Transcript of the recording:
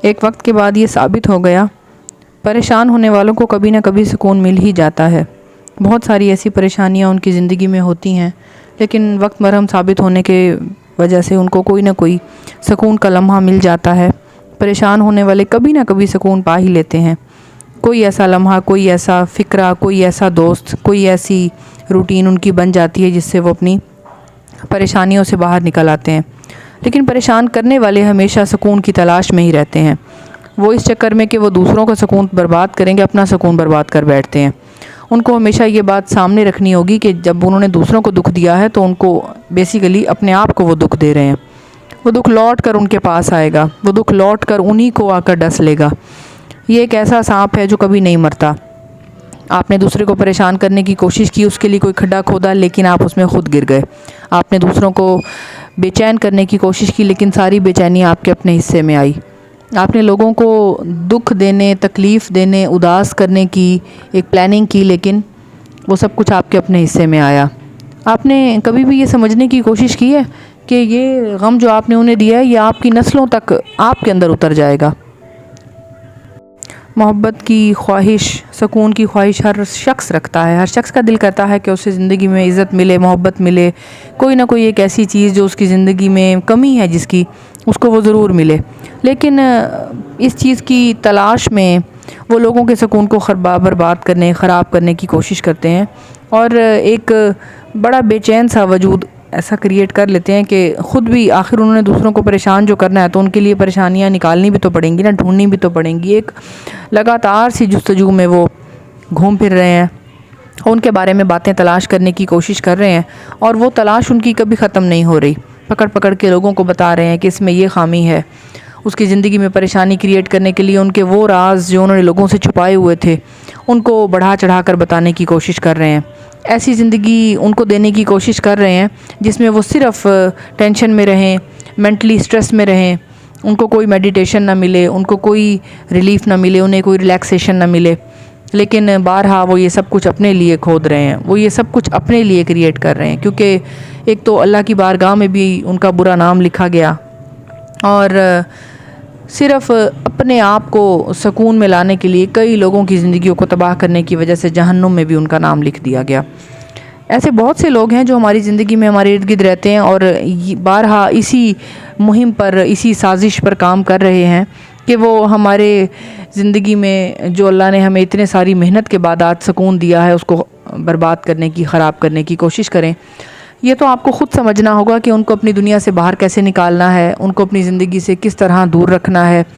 ایک وقت کے بعد یہ ثابت ہو گیا پریشان ہونے والوں کو کبھی نہ کبھی سکون مل ہی جاتا ہے۔ بہت ساری ایسی پریشانیاں ان کی زندگی میں ہوتی ہیں، لیکن وقت مرہم ثابت ہونے کے وجہ سے ان کو کوئی نہ کوئی سکون کا لمحہ مل جاتا ہے۔ پریشان ہونے والے کبھی نہ کبھی سکون پا ہی لیتے ہیں۔ کوئی ایسا لمحہ، کوئی ایسا فکرہ، کوئی ایسا دوست، کوئی ایسی روٹین ان کی بن جاتی ہے جس سے وہ اپنی پریشانیوں سے باہر نکل آتے ہیں۔ لیکن پریشان کرنے والے ہمیشہ سکون کی تلاش میں ہی رہتے ہیں۔ وہ اس چکر میں کہ وہ دوسروں کا سکون برباد کریں گے، اپنا سکون برباد کر بیٹھتے ہیں۔ ان کو ہمیشہ یہ بات سامنے رکھنی ہوگی کہ جب انہوں نے دوسروں کو دکھ دیا ہے تو ان کو بیسیکلی اپنے آپ کو وہ دکھ دے رہے ہیں۔ وہ دکھ لوٹ کر ان کے پاس آئے گا، وہ دکھ لوٹ کر انہی کو آ کر ڈس لے گا۔ یہ ایک ایسا سانپ ہے جو کبھی نہیں مرتا۔ آپ نے دوسرے کو پریشان کرنے کی کوشش کی، اس کے لیے کوئی کھڈا کھودا، لیکن آپ اس میں خود گر گئے۔ آپ نے دوسروں کو بے چین کرنے کی کوشش کی، لیکن ساری بے چینی آپ کے اپنے حصے میں آئی۔ آپ نے لوگوں کو دکھ دینے، تکلیف دینے، اداس کرنے کی ایک پلاننگ کی، لیکن وہ سب کچھ آپ کے اپنے حصے میں آیا۔ آپ نے کبھی بھی یہ سمجھنے کی کوشش کی ہے کہ یہ غم جو آپ نے انہیں دیا ہے یہ آپ کی نسلوں تک آپ کے اندر اتر جائے گا؟ محبت کی خواہش، سکون کی خواہش ہر شخص رکھتا ہے۔ ہر شخص کا دل کرتا ہے کہ اسے زندگی میں عزت ملے، محبت ملے، کوئی نہ کوئی ایک ایسی چیز جو اس کی زندگی میں کمی ہے جس کی، اس کو وہ ضرور ملے۔ لیکن اس چیز کی تلاش میں وہ لوگوں کے سکون کو برباد کرنے، خراب کرنے کی کوشش کرتے ہیں، اور ایک بڑا بے چین سا وجود ایسا کریٹ کر لیتے ہیں کہ خود بھی آخر انہوں نے دوسروں کو پریشان جو کرنا ہے تو ان کے لیے پریشانیاں نکالنی بھی تو پڑیں گی نا، ڈھونڈنی بھی تو پڑیں گی۔ ایک لگاتار سی جستجو میں وہ گھوم پھر رہے ہیں، ان کے بارے میں باتیں تلاش کرنے کی کوشش کر رہے ہیں، اور وہ تلاش ان کی کبھی ختم نہیں ہو رہی۔ پکڑ پکڑ کے لوگوں کو بتا رہے ہیں کہ اس میں یہ خامی ہے۔ اس کی زندگی میں پریشانی کریٹ کرنے کے لیے ان کے وہ راز جو انہوں نے لوگوں سے چھپائے ہوئے تھے ان کو بڑھا چڑھا کر بتانے کی کوشش کر رہے ہیں۔ ایسی زندگی ان کو دینے کی کوشش کر رہے ہیں جس میں وہ صرف ٹینشن میں رہیں، مینٹلی سٹریس میں رہیں، ان کو کوئی میڈیٹیشن نہ ملے، ان کو کوئی ریلیف نہ ملے، انہیں کوئی ریلیکسیشن نہ ملے۔ لیکن بارہا وہ یہ سب کچھ اپنے لیے کھود رہے ہیں، وہ یہ سب کچھ اپنے لیے کریٹ کر رہے ہیں، کیونکہ ایک تو اللہ کی بارگاہ میں بھی ان کا برا نام لکھا گیا، اور صرف اپنے آپ کو سکون میں لانے کے لیے کئی لوگوں کی زندگیوں کو تباہ کرنے کی وجہ سے جہنم میں بھی ان کا نام لکھ دیا گیا۔ ایسے بہت سے لوگ ہیں جو ہماری زندگی میں ہمارے ارد گرد رہتے ہیں، اور بارہا اسی مہم پر، اسی سازش پر کام کر رہے ہیں کہ وہ ہمارے زندگی میں جو اللہ نے ہمیں اتنے ساری محنت کے بعد آج سکون دیا ہے اس کو برباد کرنے کی، خراب کرنے کی کوشش کریں۔ یہ تو آپ کو خود سمجھنا ہوگا کہ ان کو اپنی دنیا سے باہر کیسے نکالنا ہے، ان کو اپنی زندگی سے کس طرح دور رکھنا ہے۔